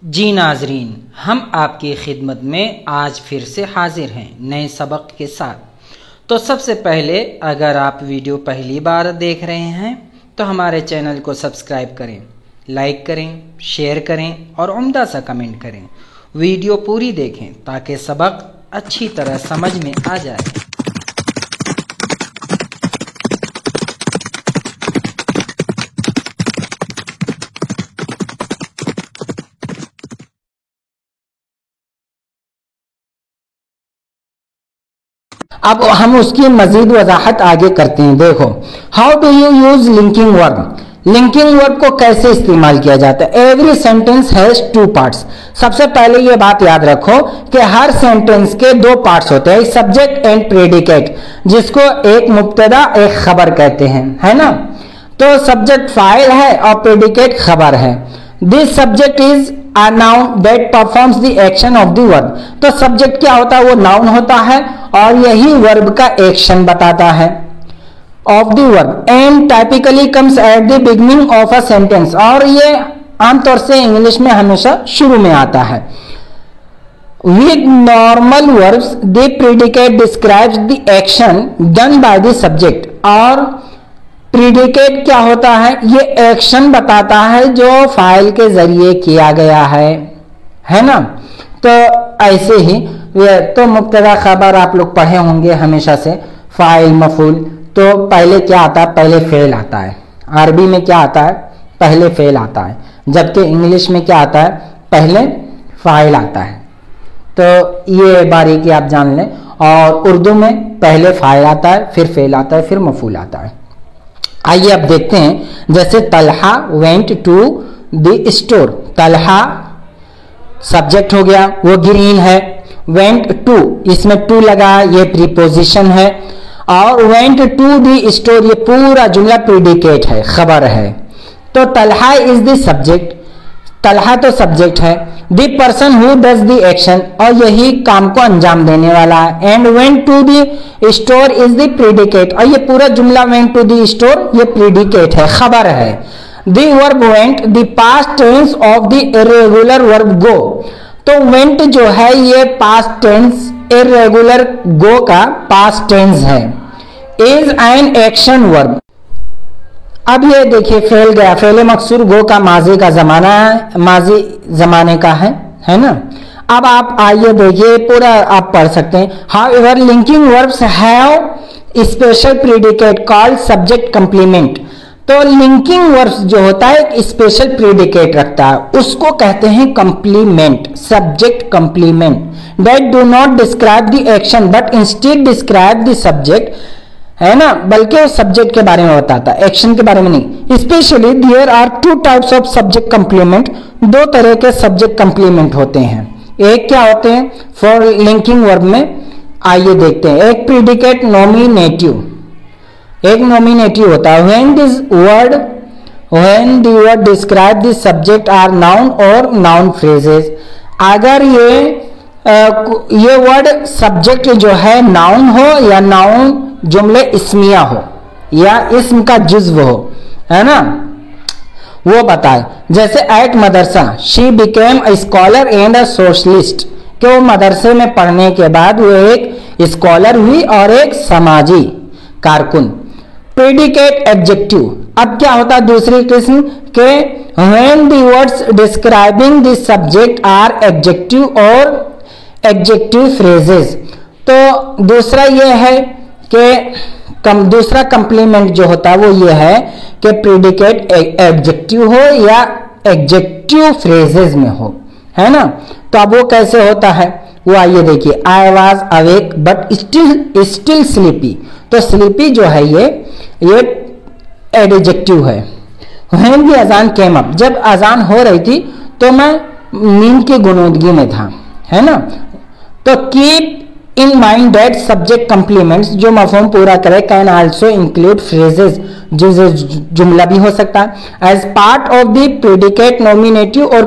जी नाजरीन, हम आपकी खिदमत में आज फिर से हाजिर हैं नए सबक के साथ। तो सबसे पहले अगर आप वीडियो पहली बार देख रहे हैं तो हमारे चैनल को सब्सक्राइब करें, लाइक करें, शेयर करें और उम्दा सा कमेंट करें। वीडियो पूरी देखें ताकि सबक अच्छी तरह समझ में आ जाए। अब हम उसकी मजीद वजाहत आगे करते हैं। देखो, how do you use linking verb. Linking verb को कैसे इस्तेमाल किया जाता है। Every sentence has two parts. सबसे पहले ये बात याद रखो कि हर सेंटेंस के दो पार्ट्स होते हैं, सब्जेक्ट एंड प्रेडिकेट, जिसको एक मुब्तदा एक खबर कहते हैं, है ना। तो सब्जेक्ट फाइल है और प्रेडिकेट खबर है। This subject is a noun that performs the action of the verb। तो सब्जेक्ट क्या होता है, वो नाउन होता है और यही वर्ब का एक्शन बताता है of the verb and typically comes at the beginning of a sentence। और ये आमतौर से इंग्लिश में हमेशा शुरू में आता है। With normal verbs the predicate describes the action done by the subject। और प्रीडिकेट क्या होता है, ये एक्शन बताता है जो फाइल के जरिए किया गया है ना। तो ऐसे ही तो मुब्तदा खबर आप लोग पढ़े होंगे हमेशा से, फाइल मफूल। तो पहले क्या आता है, पहले फेल आता है। अरबी में क्या आता है, पहले फेल आता है, जबकि इंग्लिश में क्या आता है, पहले फाइल आता है। तो ये बारीकी आप जान लें। और उर्दू में पहले फाइल आता है, फिर फेल आता है, फिर मफूल आता है। आइए अब देखते हैं। जैसे Talha went to the store. Talha subject हो गया, वो ग्रीन है। वेंट टू, इसमें टू लगा, ये प्रीपोजिशन है। और वेंट टू द स्टोर, ये पूरा जुमला प्रीडिकेट है, खबर है। तो Talha is the subject, Talha तो सब्जेक्ट है। The person who does the action, और यही काम को अंजाम देने वाला है। And went to the store is the predicate, और ये पूरा जुमला वेंट टू द स्टोर ये प्रीडिकेट है, खबर है। The verb went the past tense of the irregular verb go. तो वेंट जो है ये पास्ट टेंस, इर्रेगुलर गो का पास्ट टेंस है। Is an action verb. अब ये देखिए फेल गया, फेले मकसूर गो का माजी का जमाना है, माजी जमाने का है ना। अब आप आइए देखिए, पूरा आप पढ़ सकते हैं। However linking verbs have special predicate called subject complement. तो लिंकिंग वर्ब्स जो होता है एक स्पेशल प्रीडिकेट रखता है, उसको कहते हैं complement, subject complement. That do not describe the action but instead describe the subject, है ना, बल्कि वो सब्जेक्ट के बारे में बताता है, एक्शन के बारे में नहीं। Specially there are two types of subject complement. दो तरह के सब्जेक्ट कंप्लीमेंट होते हैं। एक क्या होते हैं फॉर लिंकिंग वर्ब में, आइए देखते हैं। एक प्रीडिकेट नॉमिनेटिव, एक नॉमिनेटिव होता है। When the word describe the subject are noun और नाउन फ्रेजेस। अगर ये वर्ड सब्जेक्ट जो है नाउन हो या नाउन जुमले इस्मिया हो या इस्म का जुज्व हो, है ना, वो बताए। जैसे एट मदरसा she became a scholar and a socialist, कि वो मदरसे में पढ़ने के बाद वो एक स्कॉलर हुई और एक समाजी कारकुन। प्रेडिकेट एडजेक्टिव, अब क्या होता है दूसरी किस्म के, when the words describing the subject are adjective और एडजेक्टिव फ्रेजेस। तो दूसरा ये है कि दूसरा कंप्लीमेंट जो होता है वो ये है कि प्रेडिकेट एडजेक्टिव हो या एडजेक्टिव फ्रेजेस में हो, है ना। तो अब वो कैसे होता है वो आइए देखिए। I was awake but still sleepy. तो स्लीपी जो है ये एडजेक्टिव है। व्हेन द अजान केम अप, जब अजान हो रही थी तो मैं नींद की गुनूदगी में था, है ना। तो keep in mind that subject complements, जो मफहूम पूरा करे, कैन आल्सो इंक्लूड फ्रेजेस, जो जुमला भी हो सकता है, as part of the predicate nominative और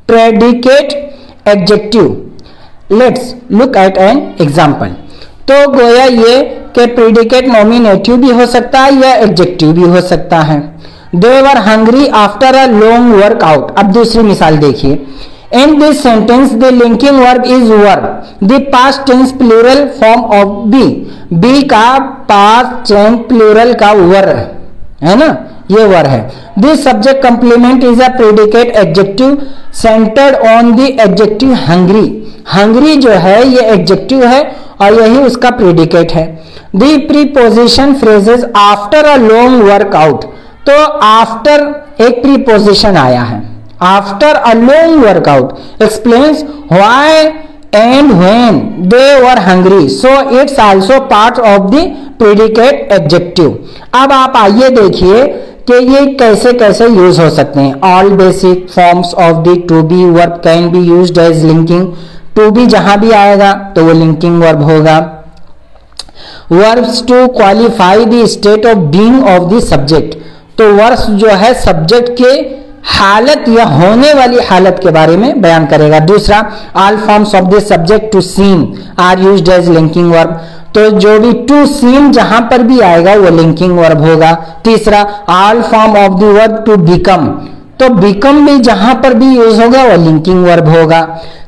predicate adjective. Let's look at an example. तो गोया ये कि प्रेडिकेट नॉमिनेटिव भी हो सकता है या एडजेक्टिव भी हो सकता है। They were hungry after a long workout. अब दूसरी मिसाल देखिए, in this sentence the linking verb is were, the past tense plural form of be, be का पास्ट टेंस प्लूरल का वर है ना, ये वर है। This subject complement is a predicate adjective centred on the adjective hungry, hungry जो है ये adjective है और यही उसका प्रेडिकेट है। The preposition phrases after a long workout, तो आफ्टर एक प्रीपोजिशन आया है, after a long workout explains why and when they were hungry, so it's also part of the predicate adjective. अब आप आइए देखिए कि ये कैसे कैसे यूज हो सकते हैं। All basic forms of the to be verb can be used as linking, to be जहां भी आएगा तो वो लिंकिंग वर्ब होगा। Verbs to qualify the state of being of the subject, तो वर्ब्स जो है सब्जेक्ट के हालत या होने वाली हालत के बारे में बयान करेगा। दूसरा, all forms of the subject to seem are used as linking verb, तो जो भी टू सीम जहां पर भी आएगा वो लिंकिंग वर्ब होगा। तीसरा, all form of the verb to become, तो बिकम भी जहां पर भी यूज होगा वो लिंकिंग वर्ब होगा।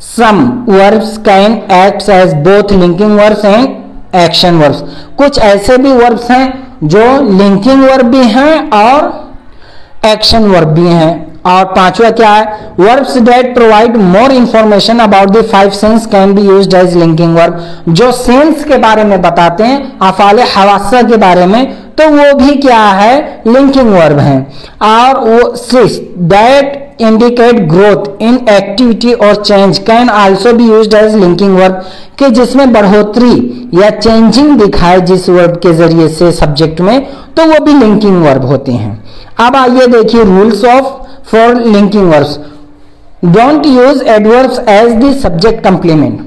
Some verbs can act as both linking verbs and action verbs, कुछ ऐसे भी वर्ब्स हैं जो लिंकिंग वर्ब भी हैं और एक्शन वर्ब भी हैं। और पांचवा क्या है, verbs that provide more information about the five sense can be used as linking verb, जो सेंस के बारे में बताते हैं, अफाले हवासा के बारे में, तो वो भी क्या है, लिंकिंग वर्ब है। और वो six, that indicate growth in activity और change can also be used as linking verb, कि जिसमें बढ़ोतरी या चेंजिंग दिखाए जिस वर्ब के जरिए से सब्जेक्ट में, तो वो भी लिंकिंग वर्ब होते हैं। अब आइए देखिए rules of for linking verbs. Don't use adverbs as the subject complement,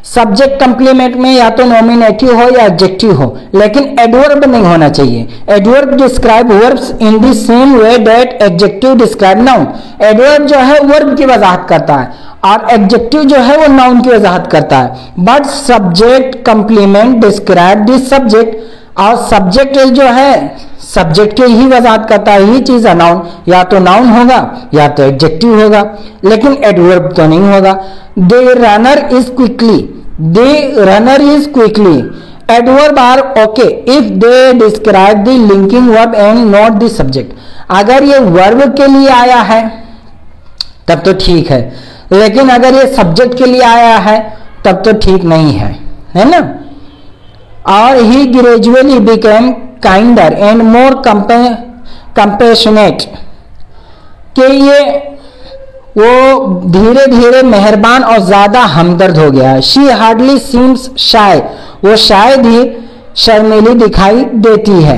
subject complement में या तो नॉमिनेटिव हो या एडजेक्टिव हो, लेकिन एडवर्ब नहीं होना चाहिए। Adverb describe verbs in the same way that adjective describe noun, adverb जो है वर्ब की वजाहत करता है और एडजेक्टिव जो है वो नाउन की वजाहत करता है। But subject complement describe the subject, और सब्जेक्ट जो है सब्जेक्ट की ही वजाहत करता है, ही चीज है नाउन, या तो नाउन होगा या तो एडजेक्टिव होगा, लेकिन एडवर्ब तो नहीं होगा। The runner is quickly, the runner is quickly, adverb are okay if they describe the linking verb and not the subject, अगर ये वर्ब के लिए आया है तब तो ठीक है, लेकिन अगर ये सब्जेक्ट के लिए आया है तब तो ठीक नहीं है ना। और he gradually became kinder and more compassionate, कि ये वो धीरे धीरे मेहरबान और ज्यादा हमदर्द हो गया है। शी हार्डली सीम्स शाय, वो शायद ही शर्मीली दिखाई देती है।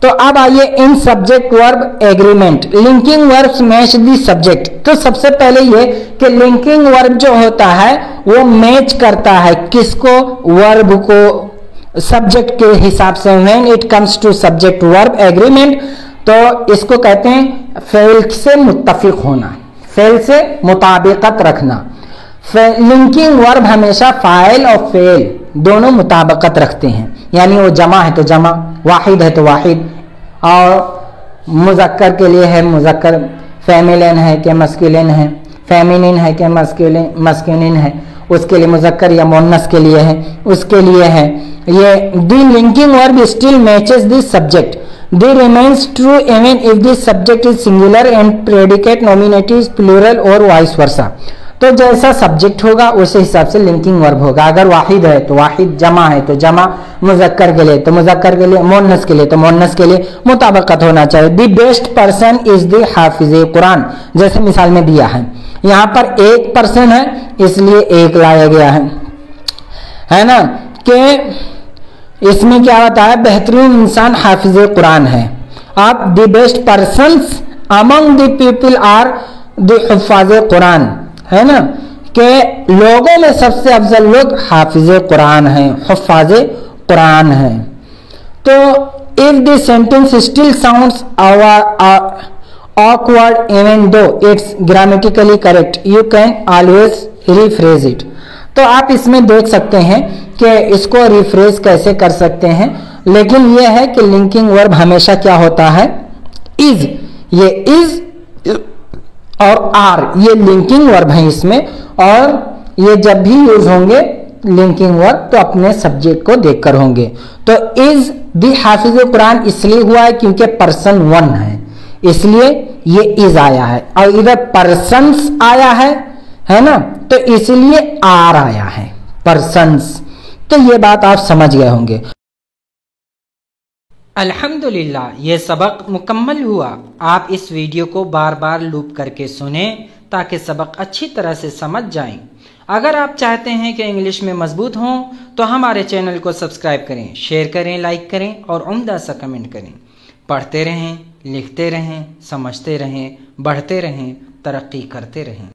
तो अब आइए इन subject verb agreement, linking verbs match the subject. तो सबसे पहले ये कि लिंकिंग वर्ब जो होता है वो मैच करता है किसको, वर्ब को सब्जेक्ट के हिसाब से। When it comes to subject verb agreement, तो इसको कहते हैं फेल से मुत्तफिक होना, फेल से मुताबिकत रखना। लिंकिंग वर्ब हमेशा फाइल और फेल दोनों मुताबिकत रखते हैं, यानी वो जमा है तो जमा, वाहिद है तो वाहिद, और मुज़क्कर के लिए है मुज़क्कर, फेमिलिन है कि मस्कुलिन है, फेमिनिन है कि मस्कुलिन है, उसके लिए मुज़क्कर या मुन्नस के लिए है, उसके लिए है। ये the linking verb still matches the subject, they remains true even if the subject is singular and predicate nominative plural और वाइस वर्सा। तो जैसा सब्जेक्ट होगा उस हिसाब से लिंकिंग वर्ब होगा। अगर वाहिद है तो वाहिद, जमा है तो जमा, मुज़क्कर के लिए तो मुज़क्कर के लिए, मुन्नस के लिए तो मुन्नस के लिए मुताबिकत होना चाहिए। The best person is the hafiz Quran, जैसे मिसाल में दिया है, यहाँ पर एक पर्सन है इसलिए एक लाया गया है ना, कि इसमें क्या होता है, बेहतरीन इंसान हाफिज कुरान है। अब the best persons among the people are the huffaz Quran, है ना, कि लोगों में सबसे अफजल लोग हाफिज कुरान हैं, हुफ्फाज कुरान हैं। तो if the sentence still sounds awkward even though it's grammatically correct, you can always rephrase it। तो आप इसमें देख सकते हैं कि इसको रिफ्रेज कैसे कर सकते हैं, लेकिन यह है कि लिंकिंग वर्ब हमेशा क्या होता है, इज, ये इज और आर ये लिंकिंग वर्ब है इसमें, और ये जब भी यूज होंगे लिंकिंग वर्ब तो अपने सब्जेक्ट को देखकर होंगे। तो इज द हाफिज कुरान इसलिए हुआ है क्योंकि पर्सन वन है, इसलिए ये इज आया है, और इधर पर्सन्स आया है ना, तो इसलिए आर आया है, पर्सन्स। तो ये बात आप समझ गए होंगे। अल्हम्दुलिल्लाह, ये सबक मुकम्मल हुआ। आप इस वीडियो को बार बार लूप करके सुने ताकि सबक अच्छी तरह से समझ जाएं। अगर आप चाहते हैं कि इंग्लिश में मजबूत हों तो हमारे चैनल को सब्सक्राइब करें, शेयर करें, लाइक करें और उम्दा सा कमेंट करें। पढ़ते रहें, लिखते रहें, समझते रहें, बढ़ते रहें, तरक्की करते रहें।